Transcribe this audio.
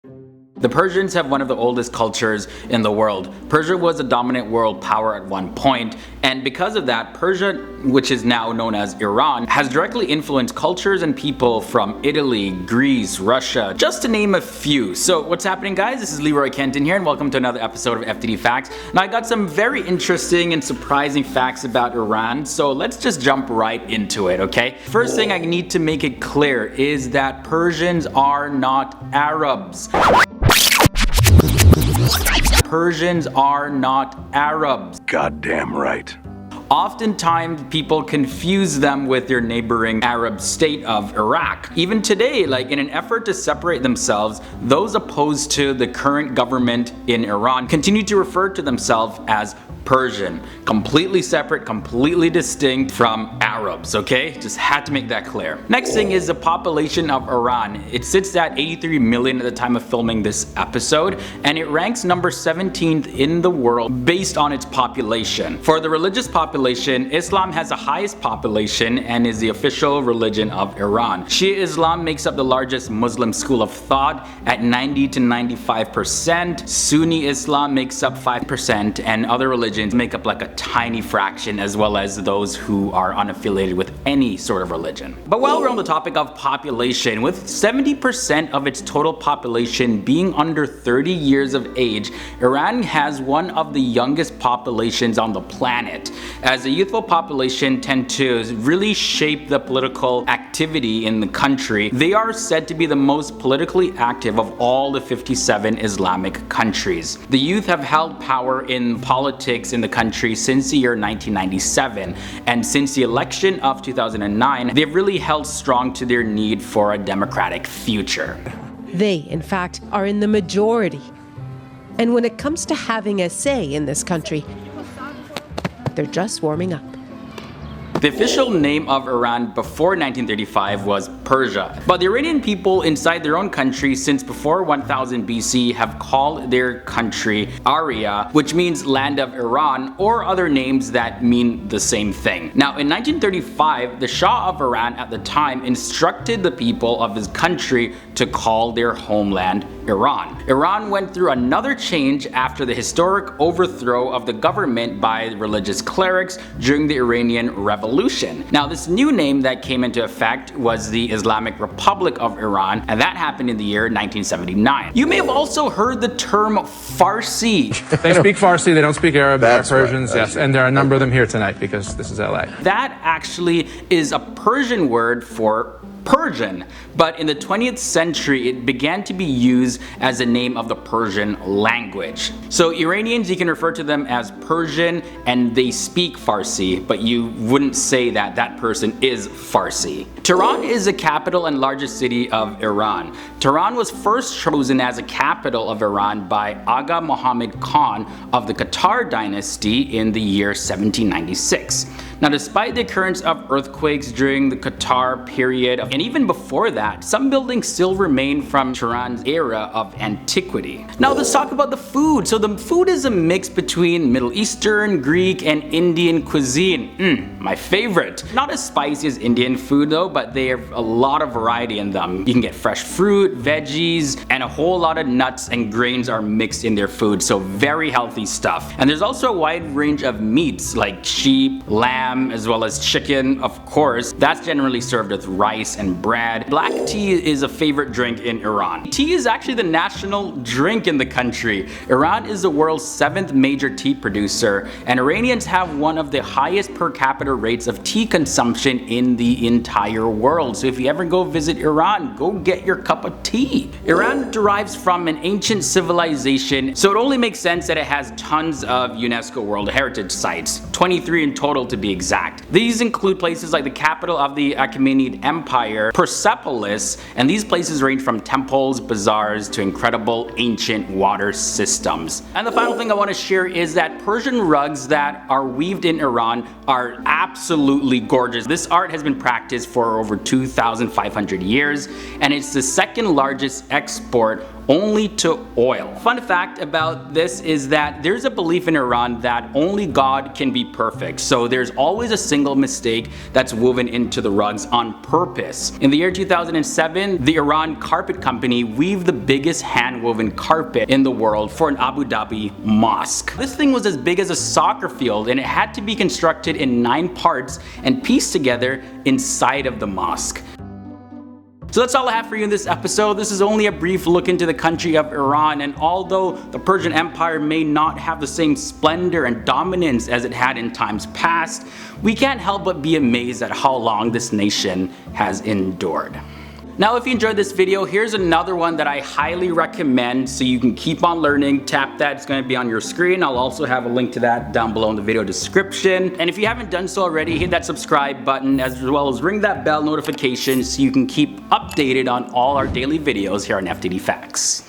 The Persians have one of the oldest cultures in the world. Persia was a dominant world power at one point, and because of that, Persia, which is now known as Iran, has directly influenced cultures and people from Italy, Greece, Russia, just to name a few. So what's happening, guys? This is Leroy Kenton here, and welcome to another episode of FTD Facts. Now I got some very interesting and surprising facts about Iran, so let's just jump right into it, okay? First thing I need to make it clear is that Persians are not Arabs. Persians are not Arabs. Goddamn right. Oftentimes, people confuse them with their neighboring Arab state of Iraq. Even today, in an effort to separate themselves, those opposed to the current government in Iran continue to refer to themselves as Persian. Completely separate, completely distinct from Arabs, okay? Just had to make that clear. Next thing is the population of Iran. It sits at 83 million at the time of filming this episode, and it ranks number 17th in the world based on its population. For the religious population, Islam has the highest population and is the official religion of Iran. Shia Islam makes up the largest Muslim school of thought at 90 to 95%. Sunni Islam makes up 5%, and other religions make up a tiny fraction, as well as those who are unaffiliated with any sort of religion. But while we're on the topic of population, with 70% of its total population being under 30 years of age, Iran has one of the youngest populations on the planet. As the youthful population tend to really shape the political activity in the country, they are said to be the most politically active of all the 57 Islamic countries. The youth have held power in politics in the country since the year 1997, and since the election of 2009, they've really held strong to their need for a democratic future. They, in fact, are in the majority. And when it comes to having a say in this country, they're just warming up. The official name of Iran before 1935 was Persia, but the Iranian people inside their own country since before 1000 BC have called their country Arya, which means land of Iran, or other names that mean the same thing. Now in 1935, the Shah of Iran at the time instructed the people of his country to call their homeland Iran. Iran went through another change after the historic overthrow of the government by religious clerics during the Iranian Revolution. Now this new name that came into effect was the Islamic Republic of Iran, and that happened in the year 1979. You may have also heard the term Farsi. They speak Farsi, they don't speak Arab, they're Persians, right. yes, and there are a number of them here tonight because this is LA. That actually is a Persian word for Persian, but in the 20th century it began to be used as a name of the Persian language. So Iranians, you can refer to them as Persian and they speak Farsi, but you wouldn't say that that person is Farsi. Tehran is the capital and largest city of Iran. Tehran was first chosen as a capital of Iran by Aga Muhammad Khan of the Qatar dynasty in the year 1796. Now despite the occurrence of earthquakes during the Qatar period, and even before that, some buildings still remain from Tehran's era of antiquity. Now let's talk about the food. So the food is a mix between Middle Eastern, Greek, and Indian cuisine. My favorite. Not as spicy as Indian food though, but they have a lot of variety in them. You can get fresh fruit, veggies, and a whole lot of nuts and grains are mixed in their food, so very healthy stuff. And there's also a wide range of meats like sheep, lamb, as well as chicken, of course. That's generally served with rice and bread. Black tea is a favorite drink in Iran. Tea is actually the national drink in the country. Iran is the world's 7th major tea producer, and Iranians have one of the highest per capita rates of tea consumption in the entire world. So if you ever go visit Iran, go get your cup of tea. Iran derives from an ancient civilization, so it only makes sense that it has tons of UNESCO World Heritage Sites, 23 in total to be exact. These include places like the capital of the Achaemenid Empire, Persepolis, and these places range from temples, bazaars, to incredible ancient water systems. And the final thing I want to share is that Persian rugs that are weaved in Iran are absolutely gorgeous. This art has been practiced for over 2,500 years, and it's the second largest export only to oil. Fun fact about this is that there's a belief in Iran that only God can be perfect, so there's always a single mistake that's woven into the rugs on purpose. In the year 2007, the Iran Carpet Company weaved the biggest hand-woven carpet in the world for an Abu Dhabi mosque. This thing was as big as a soccer field, and it had to be constructed in 9 parts and pieced together inside of the mosque. So that's all I have for you in this episode. This is only a brief look into the country of Iran, and although the Persian Empire may not have the same splendor and dominance as it had in times past, we can't help but be amazed at how long this nation has endured. Now, if you enjoyed this video, here's another one that I highly recommend so you can keep on learning. Tap that, it's going to be on your screen. I'll also have a link to that down below in the video description. And if you haven't done so already, hit that subscribe button as well as ring that bell notification so you can keep updated on all our daily videos here on FTD Facts.